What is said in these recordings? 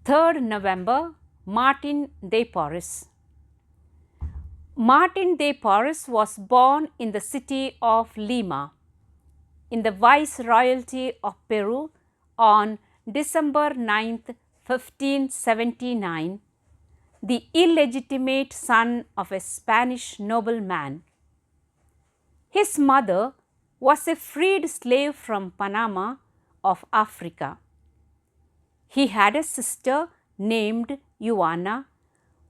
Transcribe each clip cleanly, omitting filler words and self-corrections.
3rd November, Martin de Porres. Martin de Porres was born in the city of Lima, in the Viceroyalty of Peru on December 9th, 1579, the illegitimate son of a Spanish nobleman. His mother was a freed slave from Panama of Africa. He had a sister named Juana,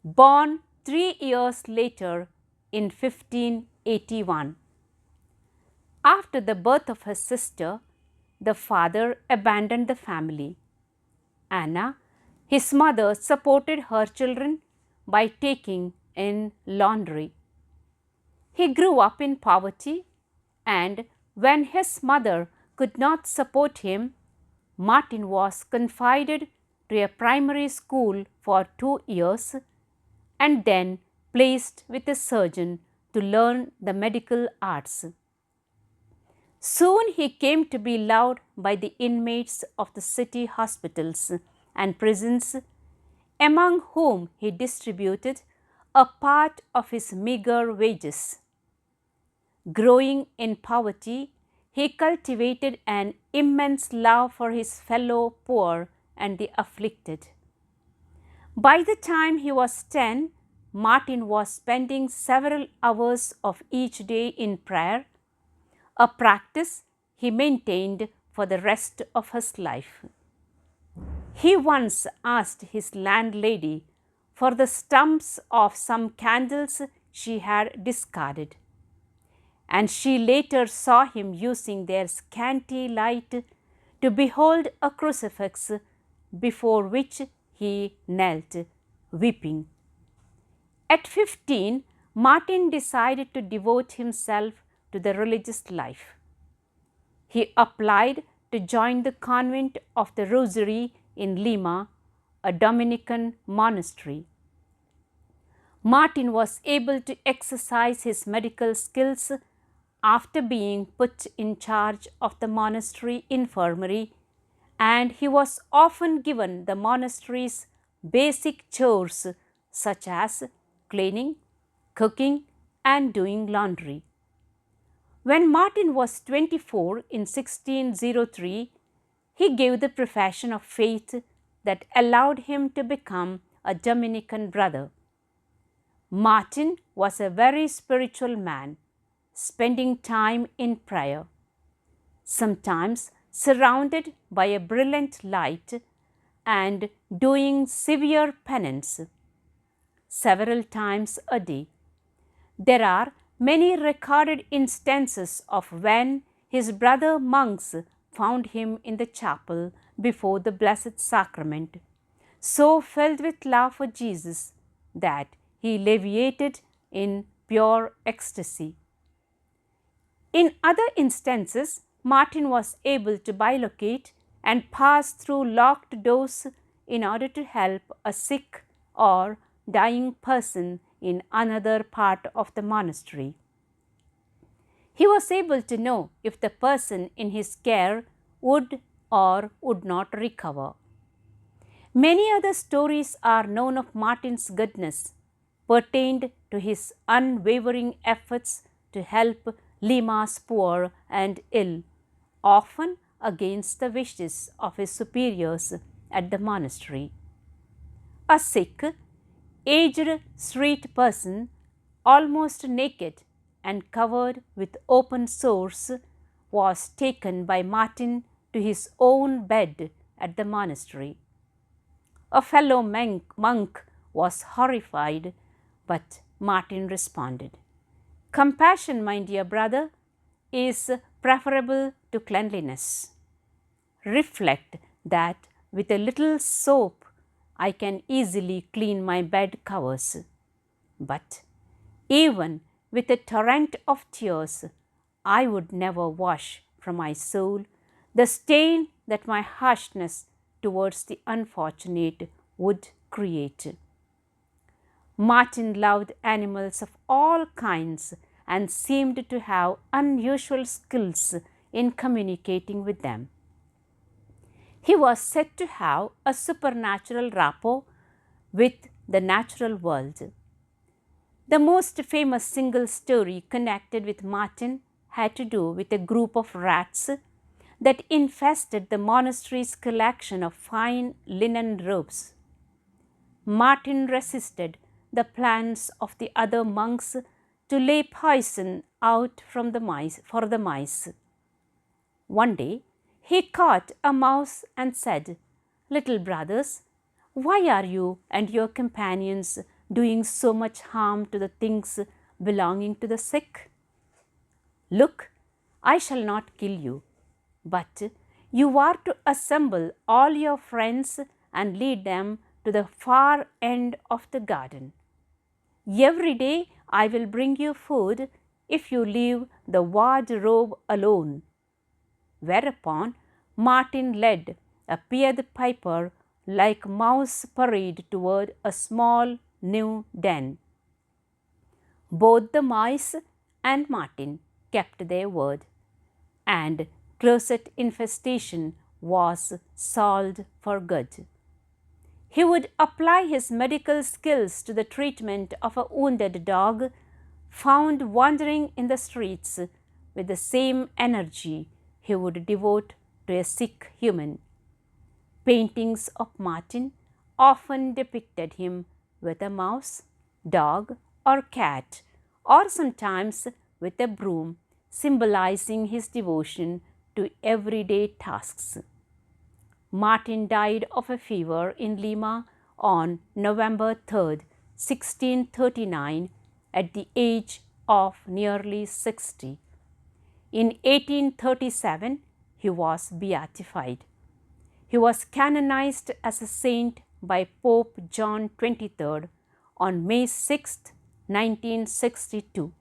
born 3 years later in 1581. After the birth of her sister, the father abandoned the family. Anna, his mother, supported her children by taking in laundry. He grew up in poverty, and when his mother could not support him, Martin was confided to a primary school for 2 years and then placed with a surgeon to learn the medical arts. Soon he came to be loved by the inmates of the city hospitals and prisons, among whom he distributed a part of his meager wages. Growing in poverty, he cultivated an immense love for his fellow poor and the afflicted. By the time he was 10, Martin was spending several hours of each day in prayer, a practice he maintained for the rest of his life. He once asked his landlady for the stumps of some candles she had discarded, and she later saw him using their scanty light to behold a crucifix before which he knelt, weeping. At 15, Martin decided to devote himself to the religious life. He applied to join the convent of the Rosary in Lima, a Dominican monastery. Martin was able to exercise his medical skills after being put in charge of the monastery infirmary, and he was often given the monastery's basic chores such as cleaning, cooking, and doing laundry. When Martin was 24 in 1603, he gave the profession of faith that allowed him to become a Dominican brother. Martin was a very spiritual man, spending time in prayer, sometimes surrounded by a brilliant light and doing severe penance several times a day. There are many recorded instances of when his brother monks found him in the chapel before the Blessed Sacrament, so filled with love for Jesus that he leviated in pure ecstasy. In other instances, Martin was able to bilocate and pass through locked doors in order to help a sick or dying person in another part of the monastery. He was able to know if the person in his care would or would not recover. Many other stories are known of Martin's goodness, pertained to his unwavering efforts to help Lima's poor and ill, often against the wishes of his superiors at the monastery. A sick, aged street person, almost naked and covered with open sores, was taken by Martin to his own bed at the monastery. A fellow monk was horrified, but Martin responded, "Compassion, my dear brother, is preferable to cleanliness. Reflect that with a little soap I can easily clean my bed covers. But even with a torrent of tears, I would never wash from my soul the stain that my harshness towards the unfortunate would create." Martin loved animals of all kinds and seemed to have unusual skills in communicating with them. He was said to have a supernatural rapport with the natural world. The most famous single story connected with Martin had to do with a group of rats that infested the monastery's collection of fine linen robes. Martin resisted the plans of the other monks to lay poison out from for the mice. One day, he caught a mouse and said, "Little brothers, why are you and your companions doing so much harm to the things belonging to the sick? Look, I shall not kill you, but you are to assemble all your friends and lead them to the far end of the garden. Every day I will bring you food if you leave the wardrobe alone." Whereupon Martin led a Pied Piper like mouse parade toward a small new den. Both the mice and Martin kept their word, and closet infestation was solved for good. He would apply his medical skills to the treatment of a wounded dog found wandering in the streets with the same energy he would devote to a sick human. Paintings of Martin often depicted him with a mouse, dog, or cat, or sometimes with a broom, symbolizing his devotion to everyday tasks. Martin died of a fever in Lima on November 3, 1639, at the age of nearly 60. In 1837, he was beatified. He was canonized as a saint by Pope John XXIII on May 6, 1962.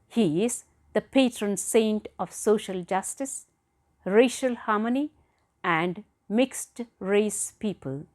He is the patron saint of social justice, racial harmony, and mixed race people.